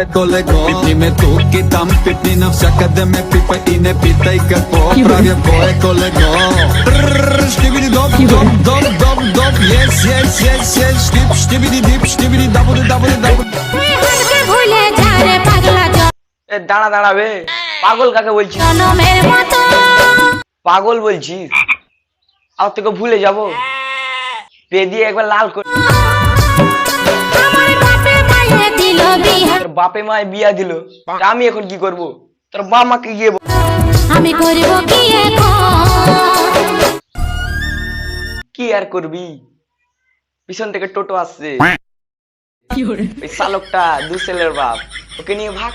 kolego Pipnimy tu tam, pipni na wszakademy Pipa i nie pitaj kapo Prawie boję kolego Sztibidi dop, dop, dop, dop, dop Yes, yes, yes, yes Štip, štibidi dip, štibidi dabudu, dabudu, dabudu দাঁড়া দাঁড়াবে পাগল কাকে বলছিস? পাগল বলছিস? আর তোকে ভুলে যাব পে দিয়ে একবার লাল করে তোর বাপে মায় বিয়া দিল আমি এখন কি করব? তোর বাপ মাকে গিয়ে আমি করব কি এখন? কি আর করবি? পিছন থেকে টোটো আসছে ওই চালকটা দুসেলের বাপ ওকে নিয়ে ভাগ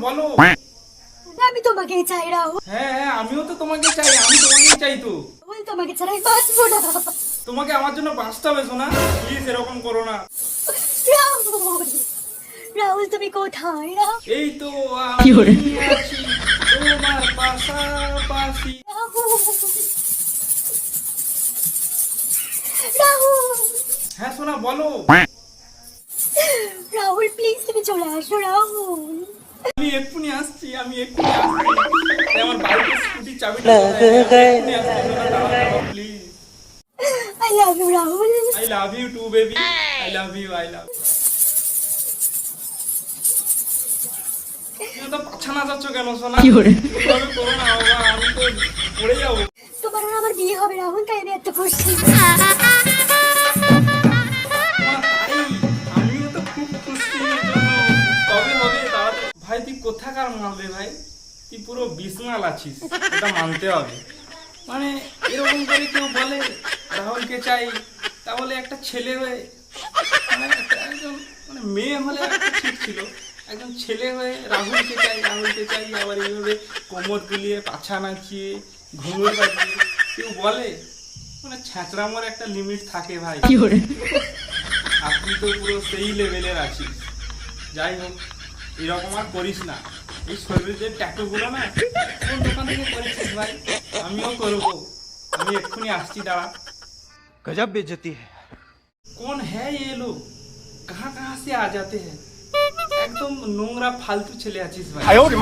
বলো আমি তোমাকে চাই রাহুল। হ্যাঁ আমিও তো তোমাকে চাই, আমি তোমাকেই চাই তো। তোমাকে ছাড়াই বাঁচবো না। তোমাকে আমার জন্য বাঁচতে হবে সোনা, প্লিজ এরকম করো না। রাহুল রাহুল তুমি কোথায়? এই তো আমি আছি তোমার পাশাপাশি। রাহুল হ্যাঁ সোনা বলো। রাহুল প্লিজ তুমি চলে আসো রাহুল। আমি এক্ষুনি আসছি, আমি এক্ষুনি আসছি। আমার বাইকের স্কুটি চাবিটা please. I love you Rahul. I love you too baby, I love you, I love you। তুমি তো পাছানা যাচ্ছ কেন সোনা? কিভাবে করো না বাবা, আমি তো পড়ে যাবো। তোমার আর আমার বিয়ে হবে রাহুল, তাই আমি এত খুশি। আমিও তো খুব খুশি। কবে হবে তাড়াতাড়ি। ভাই তুই কোথাকার মাল রে ভাই, তুই পুরো বিশমাল আছিস, এটা মানতে হবে। মানে এরকম করে কেউ বলে রাহুলকে চাই, তাহলে একটা ছেলে হয়ে একজন মানে মেয়ে হলে একটা ঠিক ছিল, একজন ছেলে হয়ে রাহুলকে চাই রাহুলকে চাই, আবার এইভাবে কোমর গুলিয়ে পাছা নাচিয়ে ঘুঙুর বাজিয়ে কেউ বলে, মানে ছ্যাঁচড়ামোর একটা লিমিট থাকে ভাই। আপনি তো পুরো সেই লেভেলের আছিস। যাই হোক এরকম আর করিস না। এই শরীরের ট্যাটুগুলো না কোন দোকান থেকে করেছিস ভাই? আমিও করবো, আমি এক্ষুনি আসছি, দাঁড়া। गजब बेइज्जती है। कौन है ये लोग, कहाँ कहाँ से आ जाते हैं? একদম নোংরা ফালতু ছেলে আছিস ভাই। এরকম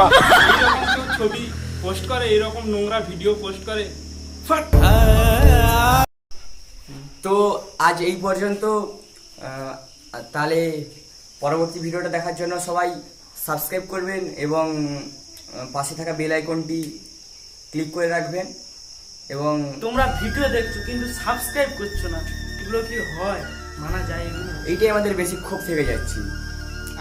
কেউ ছবি পোস্ট করে, এরকম নোংরা ভিডিও পোস্ট করে, ফাট। তো আজ এই পর্যন্ত। তাহলে পরবর্তী ভিডিওটা দেখার জন্য সবাই সাবস্ক্রাইব করবেন এবং পাশে থাকা বেল আইকনটি ক্লিক করে রাখবেন। এবং তোমরা ভিডিও দেখছো কিন্তু সাবস্ক্রাইব করছো না, এগুলো কি হয়? মানা যায় এগুলো? এইটাই আমাদের বেশি ক্ষোভ থেকে যাচ্ছি।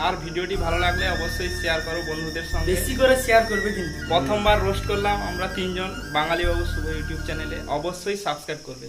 আর ভিডিওটি ভালো লাগলে অবশ্যই শেয়ার করো বন্ধুদের সঙ্গে, বেশি করে শেয়ার করবে। কিন্তু প্রথমবার রোস্ট করলাম আমরা তিনজন বাঙালি বাবু শুভ ইউটিউব চ্যানেলে, অবশ্যই সাবস্ক্রাইব করবে।